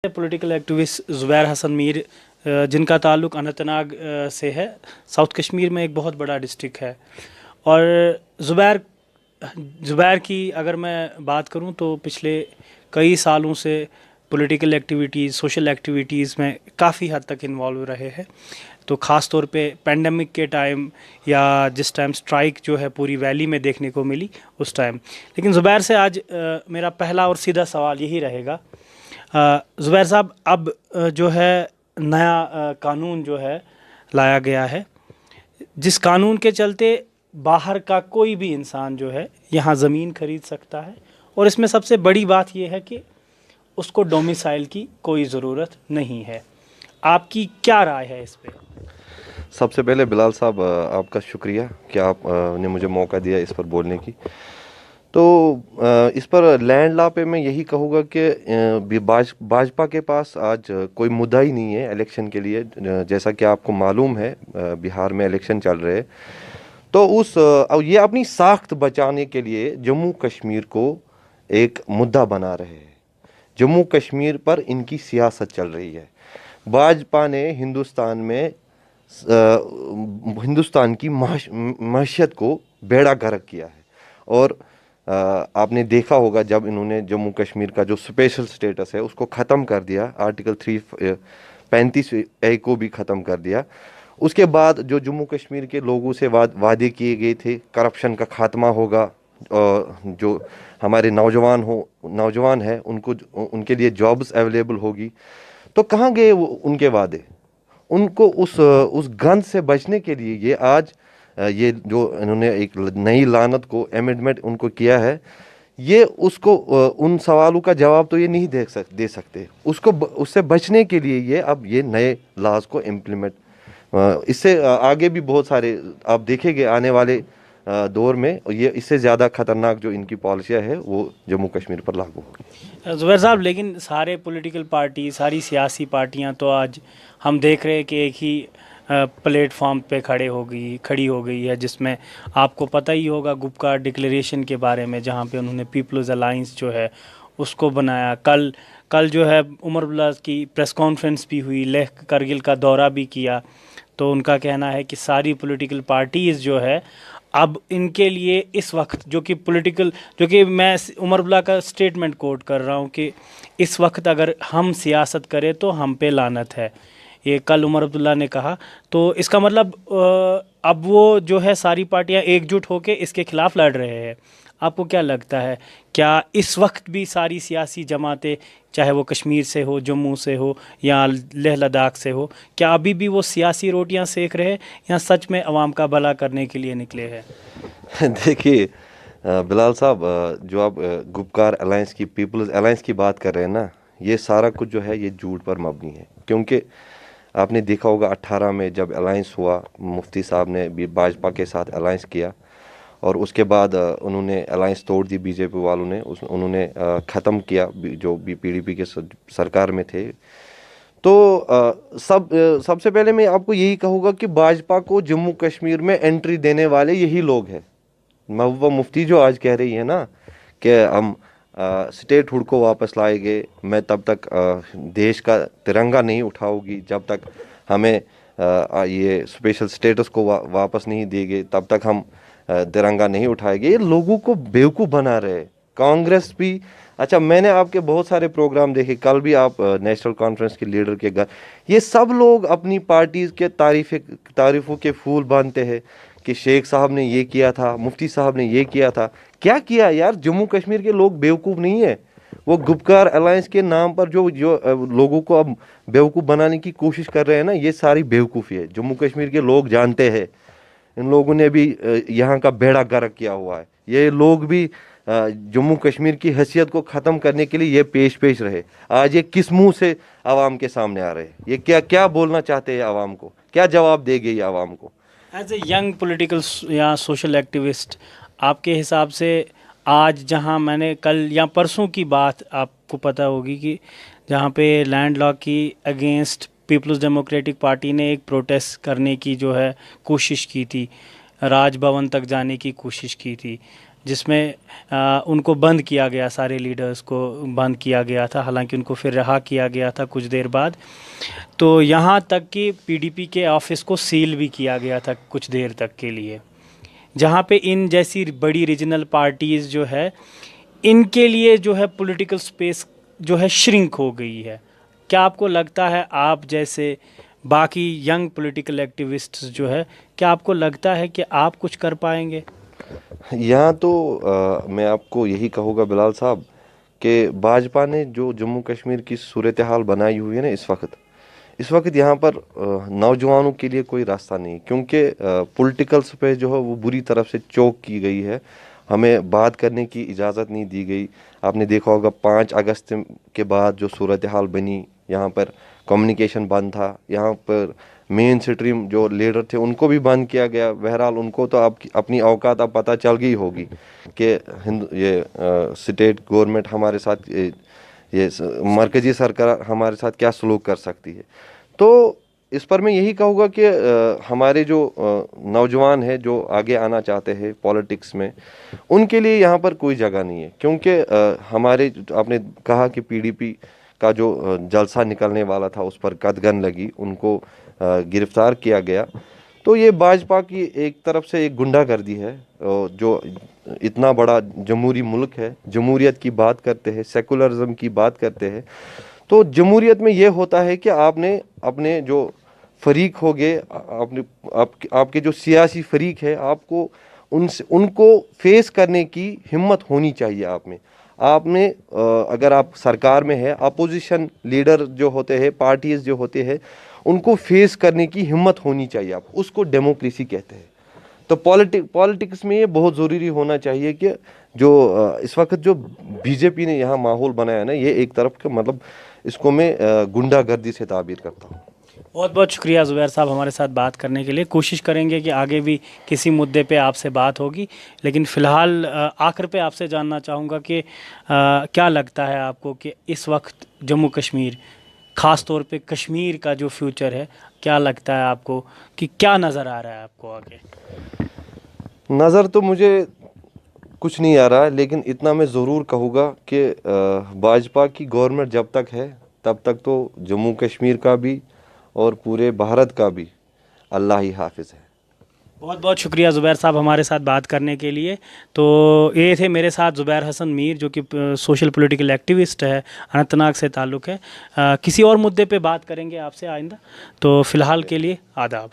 Political activist زبیر حسن میر جن کا تعلق اننت ناگ سے ہے، ساؤتھ کشمیر میں ایک بہت بڑا ڈسٹرکٹ ہے۔ اور زبیر کی اگر میں بات کروں تو پچھلے کئی سالوں سے پولیٹیکل ایکٹیویٹیز، سوشل ایکٹیویٹیز میں کافی حد تک انوالو رہے ہیں۔ تو خاص طور پہ پینڈیمک کے ٹائم یا جس ٹائم سٹرائک جو ہے پوری ویلی میں دیکھنے کو ملی اس ٹائم۔ لیکن زبیر سے آج میرا پہلا اور سیدھا سوال یہی رہے گا، زبیر صاحب، اب جو ہے نیا قانون جو ہے لایا گیا ہے، جس قانون کے چلتے باہر کا کوئی بھی انسان جو ہے یہاں زمین خرید سکتا ہے، اور اس میں سب سے بڑی بات یہ ہے کہ اس کو ڈومیسائل کی کوئی ضرورت نہیں ہے۔ آپ کی کیا رائے ہے اس پہ؟ سب سے پہلے بلال صاحب آپ کا شکریہ کہ آپ نے مجھے موقع دیا اس پر بولنے کی۔ تو اس پر لینڈ لا پہ میں یہی کہوں گا کہ بھاجپا کے پاس آج کوئی مدعا ہی نہیں ہے الیکشن کے لیے۔ جیسا کہ آپ کو معلوم ہے بہار میں الیکشن چل رہے، تو یہ اپنی ساخت بچانے کے لیے جموں کشمیر کو ایک مدعا بنا رہے ہیں۔ جموں کشمیر پر ان کی سیاست چل رہی ہے۔ بھاجپا نے ہندوستان کی معیشت کو بیڑا غرق کیا ہے، اور آپ نے دیکھا ہوگا جب انہوں نے جموں کشمیر کا جو اسپیشل سٹیٹس ہے اس کو ختم کر دیا، آرٹیکل 335A کو بھی ختم کر دیا۔ اس کے بعد جو جموں کشمیر کے لوگوں سے وعدے کیے گئے تھے، کرپشن کا خاتمہ ہوگا، جو ہمارے نوجوان ہیں ان کے لیے جابز اویلیبل ہوگی، تو کہاں گئے ان کے وعدے؟ ان کو اس گند سے بچنے کے لیے یہ جو انہوں نے ایک نئی لعنت کو امینڈمنٹ ان کو کیا ہے، یہ ان سوالوں کا جواب تو یہ نہیں دے سکتے۔ اس سے بچنے کے لیے اب یہ نئے لاز کو امپلیمنٹ، اس سے آگے بھی بہت سارے آپ دیکھیں گے آنے والے دور میں یہ اس سے زیادہ خطرناک جو ان کی پالیسیاں ہے وہ جموں کشمیر پر لاگو ہوگی۔ زبیر صاحب، لیکن سارے پولیٹیکل پارٹی، ساری سیاسی پارٹیاں تو آج ہم دیکھ رہے ہیں کہ ایک ہی پلیٹ فارم پہ کھڑی ہو گئی ہے، جس میں آپ کو پتہ ہی ہوگا گپکار ڈکلیریشن کے بارے میں، جہاں پہ انہوں نے پیپلز الائنس جو ہے اس کو بنایا۔ کل جو ہے عمر عبداللہ کی پریس کانفرنس بھی ہوئی، لیہ کرگل کا دورہ بھی کیا، تو ان کا کہنا ہے کہ ساری پولیٹیکل پارٹیز جو ہے اب ان کے لیے اس وقت جو کہ میں عمر عبداللہ کا سٹیٹمنٹ کوٹ کر رہا ہوں کہ اس وقت اگر ہم سیاست کریں تو ہم پہ لعنت ہے، یہ کل عمر عبداللہ نے کہا۔ تو اس کا مطلب اب وہ جو ہے ساری پارٹیاں ایک جٹ ہو کے اس کے خلاف لڑ رہے ہیں۔ آپ کو کیا لگتا ہے، کیا اس وقت بھی ساری سیاسی جماعتیں، چاہے وہ کشمیر سے ہو، جموں سے ہو یا لیہ لداخ سے ہو، کیا ابھی بھی وہ سیاسی روٹیاں سیک رہے یا سچ میں عوام کا بھلا کرنے کے لیے نکلے ہیں؟ دیکھیے بلال صاحب، جو آپ گپکار الائنس کی، پیپلز الائنس کی بات کر رہے ہیں نا، یہ سارا کچھ جو ہے یہ جھوٹ پر مبنی ہے۔ کیونکہ آپ نے دیکھا ہوگا 18 میں جب الائنس ہوا، مفتی صاحب نے بھی بھاجپا کے ساتھ الائنس کیا، اور اس کے بعد انہوں نے الائنس توڑ دی، بی جے پی والوں نے انہوں نے ختم کیا جو بھی پی ڈی پی کے سرکار میں تھے۔ تو سب سے پہلے میں آپ کو یہی کہوں گا کہ بھاجپا کو جموں کشمیر میں انٹری دینے والے یہی لوگ ہیں۔ محبوبہ مفتی جو آج کہہ رہی ہے نا کہ ہم اسٹیٹ ہوڈ کو واپس لائیں گے، میں تب تک دیش کا ترنگا نہیں اٹھاؤ گی جب تک ہمیں یہ اسپیشل سٹیٹس کو واپس نہیں دے گے، تب تک ہم ترنگا نہیں اٹھائے گے۔ یہ لوگوں کو بیوقوف بنا رہے۔ کانگریس بھی، اچھا میں نے آپ کے بہت سارے پروگرام دیکھے، کل بھی آپ نیشنل کانفرنس کے لیڈر کے گھر، یہ سب لوگ اپنی پارٹیز کے تعریفوں کے پھول باندھتے ہیں کہ شیخ صاحب نے یہ کیا تھا، مفتی صاحب نے یہ کیا تھا۔ کیا کیا یار؟ جموں کشمیر کے لوگ بیوقوف نہیں ہیں۔ وہ گپکار الائنس کے نام پر جو لوگوں کو اب بیوقوف بنانے کی کوشش کر رہے ہیں نا، یہ ساری بیوقوفی ہے۔ جموں کشمیر کے لوگ جانتے ہیں، ان لوگوں نے بھی یہاں کا بیڑا غرق کیا ہوا ہے۔ یہ لوگ بھی جموں کشمیر کی حیثیت کو ختم کرنے کے لیے یہ پیش رہے۔ آج یہ کس منہ سے عوام کے سامنے آ رہے ہیں؟ یہ کیا بولنا چاہتے ہیں عوام کو؟ کیا جواب دے گے یہ عوام کو؟ ایز اے ینگ پولیٹیکل یا سوشل ایکٹیوسٹ، آپ کے حساب سے آج جہاں میں نے کل یا پرسوں کی بات آپ کو پتہ ہوگی کہ جہاں پہ لینڈ لا کی اگینسٹ پیپلز ڈیموکریٹک پارٹی نے ایک پروٹیسٹ کرنے کی جو ہے کوشش کی تھی، راج بھون تک جانے کی کوشش کی تھی، جس میں ان کو بند کیا گیا، سارے لیڈرز کو بند کیا گیا تھا، حالانکہ ان کو پھر رہا کیا گیا تھا کچھ دیر بعد. تو یہاں تک کہ پی ڈی پی کے آفس کو سیل بھی کیا گیا تھا کچھ دیر تک کے لیے، جہاں پہ ان جیسی بڑی ریجنل پارٹیز جو ہے ان کے لیے جو ہے پولیٹیکل سپیس جو ہے شرنک ہو گئی ہے. کیا آپ کو لگتا ہے، آپ جیسے باقی ینگ پولیٹیکل ایکٹیوسٹس جو ہے، کیا آپ کو لگتا ہے کہ آپ کچھ کر پائیں گے؟ یہاں تو میں آپ کو یہی کہوں گا بلال صاحب کہ بھاجپا نے جو جموں کشمیر کی صورتحال بنائی ہوئی ہے نا اس وقت یہاں پر نوجوانوں کے لیے کوئی راستہ نہیں، کیونکہ پولیٹیکل سپیس جو ہے وہ بری طرف سے چوک کی گئی ہے. ہمیں بات کرنے کی اجازت نہیں دی گئی. آپ نے دیکھا ہوگا 5 اگست کے بعد جو صورتحال بنی، یہاں پر کمیونیکیشن بند تھا، یہاں پر مین سٹریم جو لیڈر تھے ان کو بھی بند کیا گیا. بہرحال ان کو تو اپنی اوقات اب پتہ چل گئی ہوگی کہ یہ اسٹیٹ گورنمنٹ ہمارے ساتھ، یہ مرکزی سرکار ہمارے ساتھ کیا سلوک کر سکتی ہے. تو اس پر میں یہی کہوں گا کہ ہمارے جو نوجوان ہیں جو آگے آنا چاہتے ہیں پالیٹکس میں، ان کے لیے یہاں پر کوئی جگہ نہیں ہے. کیونکہ ہمارے آپ نے کہا کہ پی ڈی پی کا جو جلسہ نکلنے والا تھا اس پر قدغن لگی، ان کو گرفتار کیا گیا. تو یہ بھاجپا کی ایک طرف سے ایک گنڈا گردی ہے. جو اتنا بڑا جمہوری ملک ہے، جمہوریت کی بات کرتے ہیں، سیکولرزم کی بات کرتے ہیں، تو جمہوریت میں یہ ہوتا ہے کہ آپ نے اپنے جو فریق ہو گئے، آپ کے جو سیاسی فریق ہے، آپ کو ان کو فیس کرنے کی ہمت ہونی چاہیے. آپ نے اگر آپ سرکار میں ہے، اپوزیشن لیڈر جو ہوتے ہیں، پارٹیز جو ہوتے ہیں، ان کو فیس کرنے کی ہمت ہونی چاہیے. آپ اس کو ڈیموکریسی کہتے ہیں. تو پالیٹکس میں یہ بہت ضروری ہونا چاہیے کہ جو اس وقت جو بی جے پی نے یہاں ماحول بنایا نا، یہ ایک طرف کا مطلب اس کو میں گنڈا گردی سے تعبیر کرتا ہوں. بہت بہت شکریہ زبیر صاحب ہمارے ساتھ بات کرنے کے لیے. کوشش کریں گے کہ آگے بھی کسی مدعے پہ آپ سے بات ہوگی، لیکن فی الحال آخر پہ آپ سے جاننا چاہوں گا کہ کیا لگتا ہے آپ کو کہ اس وقت جموں کشمیر، خاص طور پہ کشمیر کا جو فیوچر ہے، کیا لگتا ہے آپ کو کہ کیا نظر آ رہا ہے آپ کو آگے؟ نظر تو مجھے کچھ نہیں آ رہا، لیکن اتنا میں ضرور کہوں گا کہ بھاجپا کی گورنمنٹ جب تک ہے تب تک تو جموں کشمیر کا بھی اور پورے بھارت کا بھی اللہ ہی حافظ ہے. بہت بہت شکریہ زبیر صاحب ہمارے ساتھ بات کرنے کے لیے. تو یہ تھے میرے ساتھ زبیر حسن میر، جو کہ سوشل پولیٹیکل ایکٹیوسٹ ہے، اننت ناگ سے تعلق ہے. کسی اور مدعے پہ بات کریں گے آپ سے آئندہ. تو فی الحال کے لیے آداب.